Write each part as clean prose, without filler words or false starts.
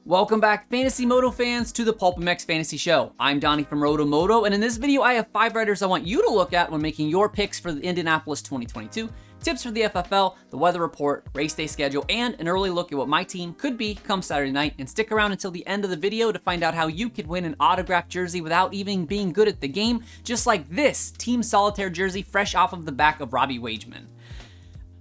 Welcome back, Fantasy Moto fans, to the PulpMX Fantasy Show. I'm Donnie from RotoMoto, and in this video, I have 5 riders I want you to look at when making your picks for the Indianapolis 2022, tips for the FFL, the weather report, race day schedule, and an early look at what my team could be come Saturday night. And stick around until the end of the video to find out how you could win an autographed jersey without even being good at the game, just like this Team Solitaire jersey fresh off of the back of Robbie Wageman.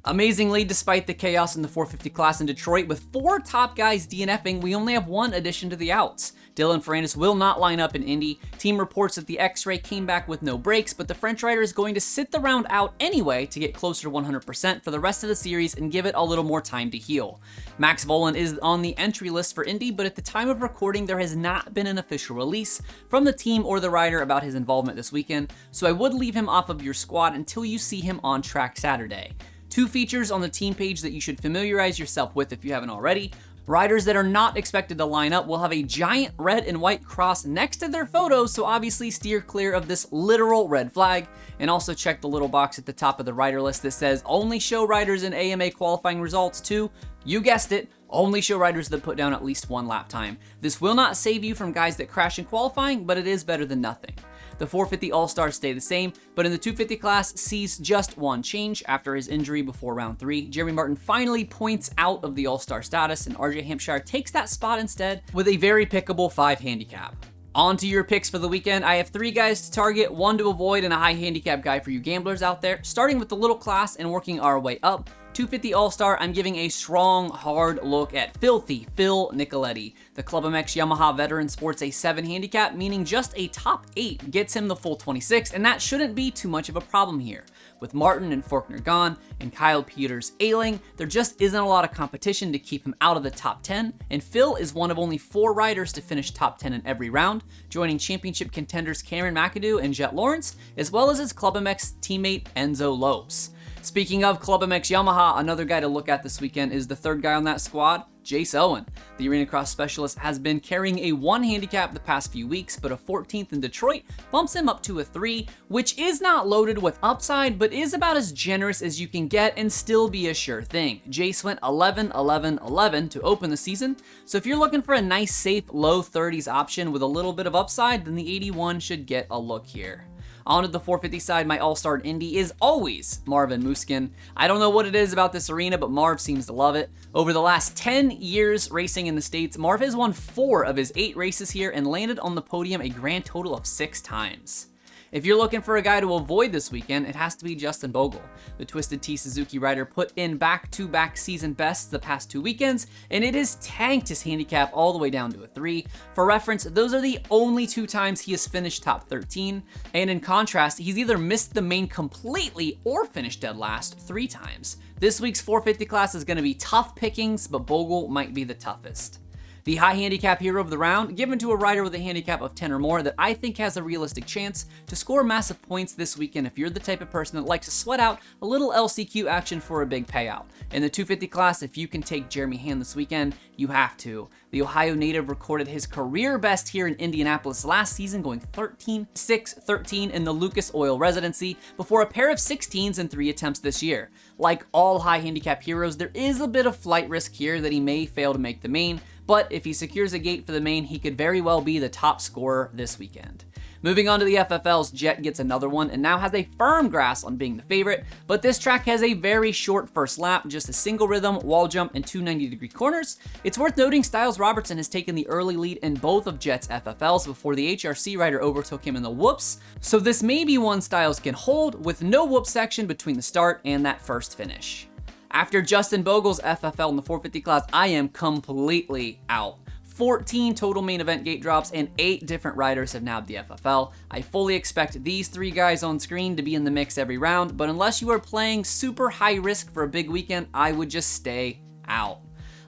Amazingly, despite the chaos in the 450 class in Detroit, with 4 top guys DNFing, we only have 1 addition to the outs. Dylan Ferrandis will not line up in Indy. Team reports that the X-Ray came back with no brakes, but the French rider is going to sit the round out anyway to get closer to 100% for the rest of the series and give it a little more time to heal. Max Volan is on the entry list for Indy, but at the time of recording, there has not been an official release from the team or the rider about his involvement this weekend, so I would leave him off of your squad until you see him on track Saturday. 2 features on the team page that you should familiarize yourself with if you haven't already. Riders that are not expected to line up will have a giant red and white cross next to their photos, so obviously steer clear of this literal red flag. And also check the little box at the top of the rider list that says only show riders in AMA qualifying results to, you guessed it, only show riders that put down at least 1 lap time. This will not save you from guys that crash in qualifying, but it is better than nothing. The 450 All-Stars stay the same, but in the 250 class sees just 1 change after his injury before round 3. Jeremy Martin finally points out of the All-Star status, and RJ Hampshire takes that spot instead with a very pickable 5 handicap. On to your picks for the weekend. I have 3 guys to target, 1 to avoid, and a high handicap guy for you gamblers out there. Starting with the little class and working our way up. 250 All-Star, I'm giving a strong, hard look at Filthy Phil Nicoletti. The PulpMX Yamaha veteran sports a 7 handicap, meaning just a top 8 gets him the full 26, and that shouldn't be too much of a problem here. With Martin and Faulkner gone, and Kyle Peters ailing, there just isn't a lot of competition to keep him out of the top 10, and Phil is one of only 4 riders to finish top 10 in every round, joining championship contenders Cameron McAdoo and Jet Lawrence, as well as his PulpMX teammate Enzo Lopes. Speaking of PulpMX Yamaha, another guy to look at this weekend is the 3rd guy on that squad, Jace Owen. The Arena Cross specialist has been carrying a 1 handicap the past few weeks, but a 14th in Detroit bumps him up to a 3, which is not loaded with upside, but is about as generous as you can get and still be a sure thing. Jace went 11-11-11 to open the season, so if you're looking for a nice, safe, low 30s option with a little bit of upside, then the 81 should get a look here. On to the 450 side, my all-star in Indy is always Marvin Musquin. I don't know what it is about this arena, but Marv seems to love it. Over the last 10 years racing in the States, Marv has won 4 of his 8 races here and landed on the podium a grand total of 6 times. If you're looking for a guy to avoid this weekend, it has to be Justin Bogle. The Twisted Tea Suzuki rider put in back-to-back season bests the past 2 weekends, and it has tanked his handicap all the way down to a 3. For reference, those are the only 2 times he has finished top 13, and in contrast, he's either missed the main completely or finished dead last 3 times. This week's 450 class is going to be tough pickings, but Bogle might be the toughest. The high handicap hero of the round, given to a rider with a handicap of 10 or more that I think has a realistic chance to score massive points this weekend if you're the type of person that likes to sweat out a little LCQ action for a big payout. In the 250 class, if you can take Jeremy Hand this weekend, you have to. The Ohio native recorded his career best here in Indianapolis last season, going 13-6-13 in the Lucas Oil residency before a pair of 16s in 3 attempts this year. Like all high handicap heroes, there is a bit of flight risk here that he may fail to make the main, but if he secures a gate for the main, he could very well be the top scorer this weekend. Moving on to the FFLs, Jet gets another one and now has a firm grasp on being the favorite, but this track has a very short first lap, just a single rhythm, wall jump, and 2 90-degree corners. It's worth noting Styles Robertson has taken the early lead in both of Jet's FFLs before the HRC rider overtook him in the whoops, so this may be one Styles can hold with no whoop section between the start and that first finish. After Justin Bogle's FFL in the 450 class, I am completely out. 14 total main event gate drops and 8 different riders have nabbed the FFL. I fully expect these 3 guys on screen to be in the mix every round, but unless you are playing super high risk for a big weekend, I would just stay out.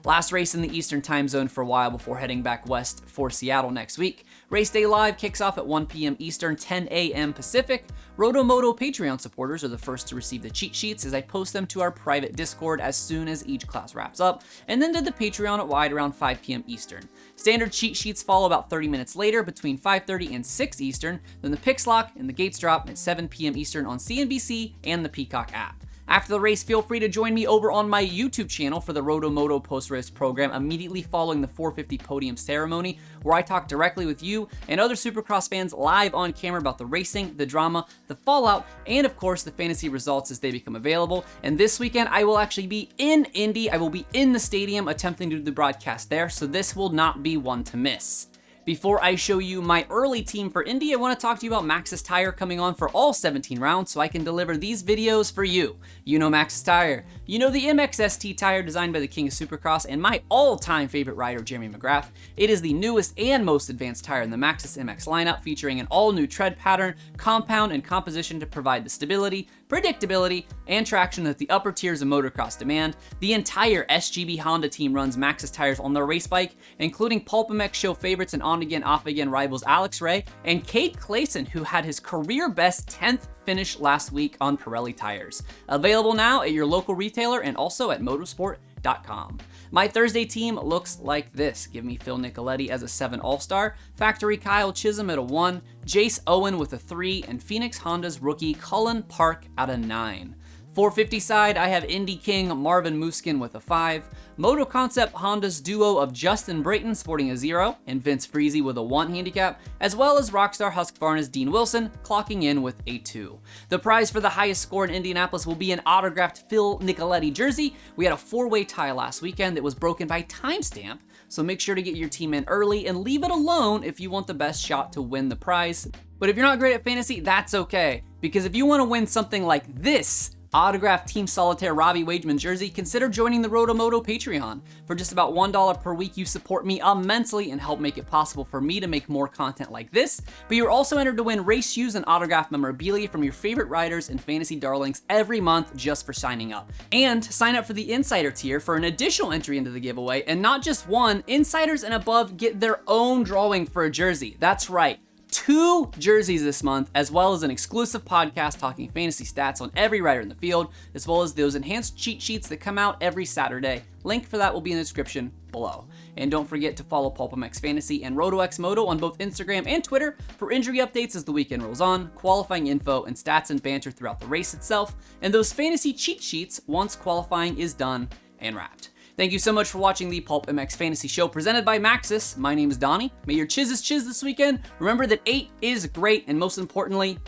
Last race in the Eastern time zone for a while before heading back west for Seattle next week. Race Day Live kicks off at 1 p.m. Eastern, 10 a.m. Pacific. RotoMoto Patreon supporters are the first to receive the cheat sheets as I post them to our private Discord as soon as each class wraps up, and then to the Patreon at wide around 5 p.m. Eastern. Standard cheat sheets follow about 30 minutes later between 5:30 and 6 Eastern, then the picks lock and the gates drop at 7 p.m. Eastern on CNBC and the Peacock app. After the race, feel free to join me over on my YouTube channel for the RotoMoto post-race program immediately following the 450 podium ceremony, where I talk directly with you and other Supercross fans live on camera about the racing, the drama, the fallout, and of course the fantasy results as they become available. And this weekend I will actually be in Indy. I will be in the stadium attempting to do the broadcast there, so this will not be one to miss. Before I show you my early team for Indy, I want to talk to you about Maxxis Tire coming on for all 17 rounds so I can deliver these videos for you. You know Maxxis Tire. You know the MXST tire designed by the king of Supercross and my all-time favorite rider, Jeremy McGrath. It is the newest and most advanced tire in the Maxxis MX lineup, featuring an all-new tread pattern, compound, and composition to provide the stability, predictability, and traction that the upper tiers of motocross demand. The entire SGB Honda team runs Maxxis tires on their race bike, including PulpMX show favorites and on-again, off-again rivals Alex Ray and Kate Clayson, who had his career best 10th finish last week on Pirelli tires. Available now at your local retailer and also at motorsport.com. My Thursday team looks like this. Give me Phil Nicoletti as a 7 All-Star, Factory Kyle Chisholm at a 1, Jace Owen with a 3, and Phoenix Honda's rookie Cullen Park at a 9. 450 side, I have Indy King Marvin Muskin with a 5, Moto Concept Honda's duo of Justin Brayton sporting a 0, and Vince Freezy with a 1 handicap, as well as Rockstar Husqvarna's Dean Wilson clocking in with a 2. The prize for the highest score in Indianapolis will be an autographed Phil Nicoletti jersey. We had a 4-way tie last weekend that was broken by timestamp, so make sure to get your team in early and leave it alone if you want the best shot to win the prize. But if you're not great at fantasy, that's okay, because if you want to win something like this, autographed Team Solitaire Robbie Wageman jersey, consider joining the RotoMoto Patreon. For just about $1 per week, you support me immensely and help make it possible for me to make more content like this. But you're also entered to win race shoes and autographed memorabilia from your favorite riders and fantasy darlings every month just for signing up. And sign up for the Insider tier for an additional entry into the giveaway, and not just one, Insiders and above get their own drawing for a jersey. That's right. 2 jerseys this month, as well as an exclusive podcast talking fantasy stats on every rider in the field, as well as those enhanced cheat sheets that come out every Saturday. Link for that will be in the description below. And don't forget to follow PulpMX Fantasy and RotoXMoto on both Instagram and Twitter for injury updates as the weekend rolls on, qualifying info, and stats and banter throughout the race itself, and those fantasy cheat sheets once qualifying is done and wrapped. Thank you so much for watching the PulpMX Fantasy Show presented by Maxxis. My name is Donnie. May your chizzes chiz this weekend. Remember that 8 is great, and most importantly,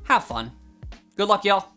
have fun. Good luck, y'all.